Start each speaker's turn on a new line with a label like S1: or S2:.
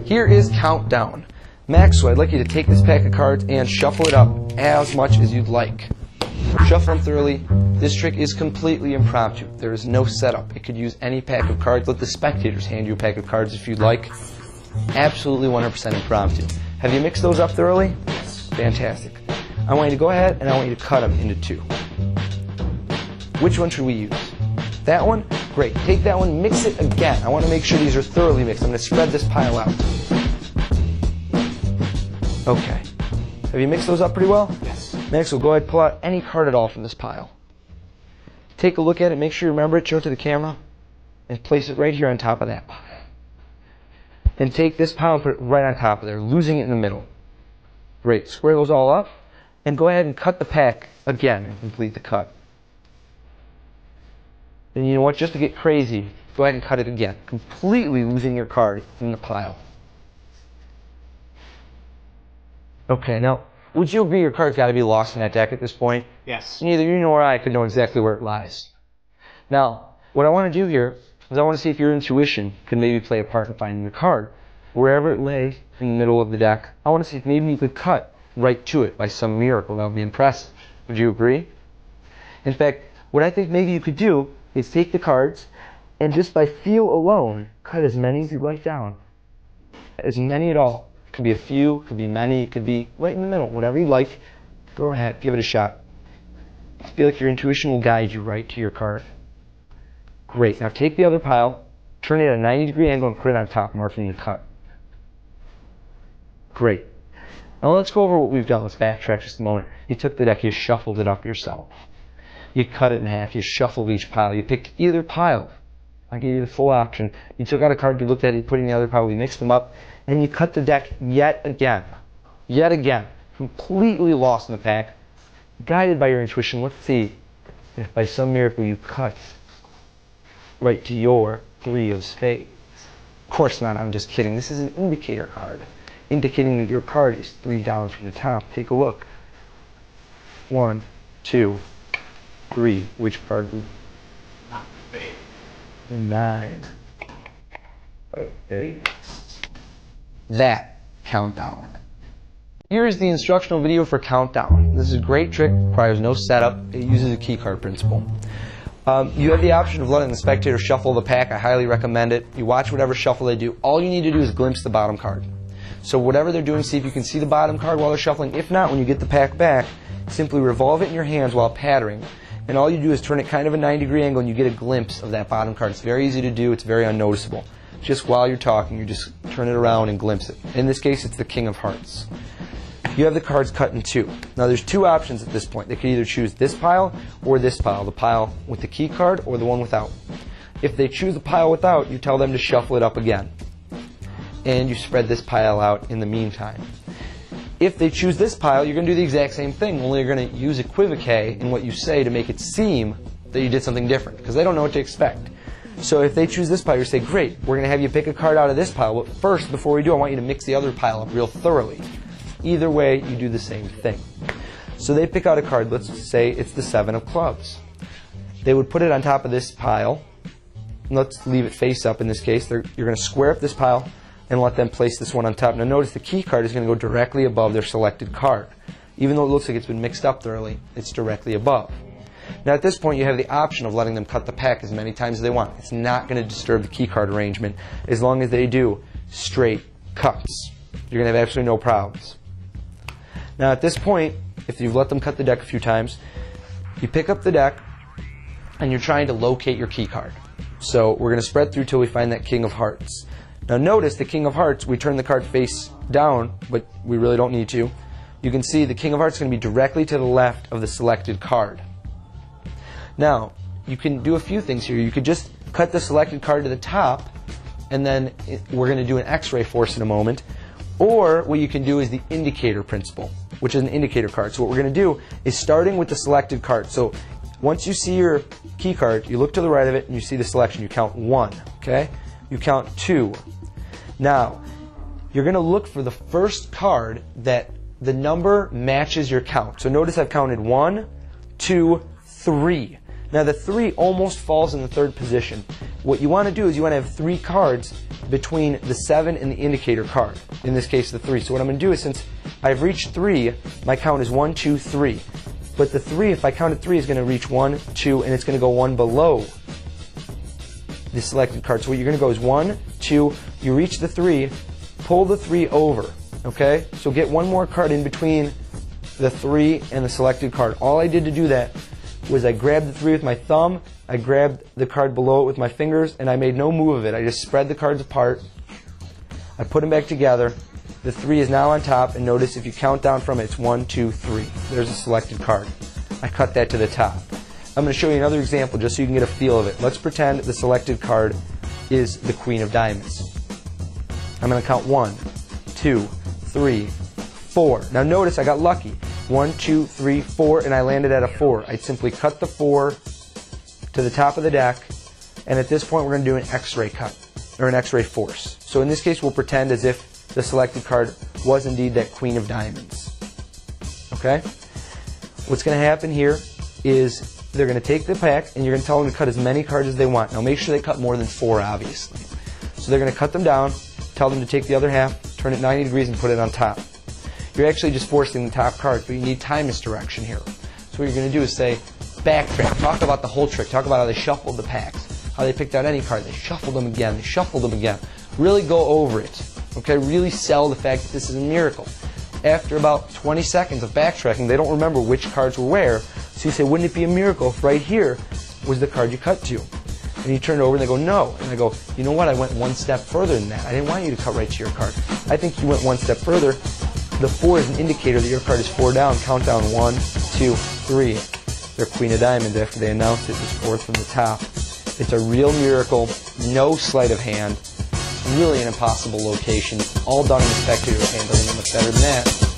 S1: Here is countdown. Max, so I'd like you to take this pack of cards and shuffle it up as much as you'd like. Shuffle them thoroughly. This trick is completely impromptu. There is no setup. It could use any pack of cards. Let the spectators hand you a pack of cards if you'd like. Absolutely 100% impromptu. Have you mixed those up thoroughly? Yes. Fantastic. I want you to go ahead and I want you to cut them into two. Which one should we use? That one? Great. Take that one, mix it again. I want to make sure these are thoroughly mixed. I'm going to spread this pile out. Okay. Have you mixed those up pretty well? Yes. Next, we'll go ahead and pull out any card at all from this pile. Take a look at it, make sure you remember it, show it to the camera, and place it right here on top of that pile. Then take this pile and put it right on top of there, losing it in the middle. Great. Square those all up, and go ahead and cut the pack again and complete the cut. And you know what, just to get crazy, go ahead and cut it again, completely losing your card in the pile. Okay, now, would you agree your card's got to be lost in that deck at this point? Yes. Neither you nor I could know exactly where it lies. Now, what I want to do here is I want to see if your intuition can maybe play a part in finding the card. Wherever it lay in the middle of the deck, I want to see if maybe you could cut right to it by some miracle. That would be impressive. Would you agree? In fact, what I think maybe you could do is take the cards and just by feel alone, cut as many as you like down. As many at all. It could be a few, it could be many, it could be right in the middle. Whatever you like, go ahead, give it a shot. I feel like your intuition will guide you right to your card. Great. Now take the other pile, turn it at a 90-degree angle and put it on top, marking the cut. Great. Now let's go over what we've done. Let's backtrack just a moment. You took the deck, you shuffled it up yourself. You cut it in half, you shuffled each pile, you picked either pile. I gave you the full option. You took out a card, you looked at it, you put it in the other pile, we mixed them up, and you cut the deck yet again. Yet again. Completely lost in the pack. Guided by your intuition, let's see if by some miracle you cut right to your three of spades. Of course not, I'm just kidding. This is an indicator card, indicating that your card is 3 down from the top. Take a look. 1, 2, 3. Which card? 9. Okay. That countdown. Here is the instructional video for countdown. This is a great trick, requires no setup. It uses a key card principle. You have the option of letting the spectator shuffle the pack. I highly recommend it. You watch whatever shuffle they do. All you need to do is glimpse the bottom card. So whatever they're doing, see if you can see the bottom card while they're shuffling. If not, when you get the pack back, simply revolve it in your hands while pattering. And all you do is turn it kind of a 90-degree angle and you get a glimpse of that bottom card. It's very easy to do. It's very unnoticeable. Just while you're talking, you just turn it around and glimpse it. In this case, it's the King of Hearts. You have the cards cut in two. Now there's two options at this point. They could either choose this pile or this pile, the pile with the key card or the one without. If they choose the pile without, you tell them to shuffle it up again. And you spread this pile out in the meantime. If they choose this pile, you're going to do the exact same thing, only you're going to use equivoque in what you say to make it seem that you did something different, because they don't know what to expect. So if they choose this pile, you say, great, we're going to have you pick a card out of this pile, but first, before we do, I want you to mix the other pile up real thoroughly. Either way, you do the same thing. So they pick out a card, let's say it's the 7 of clubs. They would put it on top of this pile. Let's leave it face up in this case. You're going to square up this pile and let them place this one on top. Now notice the key card is going to go directly above their selected card. Even though it looks like it's been mixed up thoroughly, it's directly above. Now at this point you have the option of letting them cut the pack as many times as they want. It's not going to disturb the key card arrangement as long as they do straight cuts. You're going to have absolutely no problems. Now at this point, if you've let them cut the deck a few times, you pick up the deck and you're trying to locate your key card. So we're going to spread through till we find that King of Hearts. Now notice the King of Hearts, we turn the card face down, but we really don't need to. You can see the King of Hearts is going to be directly to the left of the selected card. Now, you can do a few things here. You could just cut the selected card to the top, and then we're going to do an X-ray force in a moment. Or what you can do is the indicator principle, which is an indicator card. So what we're going to do is starting with the selected card. So once you see your key card, you look to the right of it and you see the selection. You count 1, okay? You count 2. Now, you're going to look for the first card that the number matches your count. So notice I've counted 1, 2, 3. Now the 3 almost falls in the third position. What you want to do is you want to have 3 cards between the 7 and the indicator card, in this case the 3. So what I'm going to do is, since I've reached 3, my count is 1, 2, 3. But the 3, if I counted 3, is going to reach 1, 2, and it's going to go 1 below the selected card. So what you're going to go is 1, 2, you reach the 3, pull the 3 over, okay? So get one more card in between the 3 and the selected card. All I did to do that was I grabbed the 3 with my thumb, I grabbed the card below it with my fingers, and I made no move of it. I just spread the cards apart, I put them back together, the 3 is now on top, and notice if you count down from it, it's 1, 2, 3. There's a selected card. I cut that to the top. I'm going to show you another example just so you can get a feel of it. Let's pretend the selected card is the Queen of Diamonds. I'm going to count 1, 2, 3, 4. Now notice I got lucky. 1, 2, 3, 4, and I landed at a 4. I'd simply cut the 4 to the top of the deck, and at this point we're going to do an X-ray cut, or an X-ray force. So in this case we'll pretend as if the selected card was indeed that Queen of Diamonds. Okay? What's going to happen here is they're going to take the pack and you're going to tell them to cut as many cards as they want. Now make sure they cut more than 4, obviously. So they're going to cut them down, tell them to take the other half, turn it 90 degrees and put it on top. You're actually just forcing the top cards, but you need time misdirection here. So what you're going to do is say, backtrack, talk about the whole trick, talk about how they shuffled the packs, how they picked out any card, they shuffled them again, they shuffled them again. Really go over it, okay? Really sell the fact that this is a miracle. After about 20 seconds of backtracking, they don't remember which cards were where, so you say, wouldn't it be a miracle if right here was the card you cut to? And you turn it over and they go, no. And I go, you know what, I went one step further than that. I didn't want you to cut right to your card. I think you went one step further. The 4 is an indicator that your card is 4 down. Count down 1, 2, 3. They're Queen of Diamonds after they announced it was 4th from the top. It's a real miracle, no sleight of hand, really an impossible location, all done in the spectator's hand, doesn't get much better than that.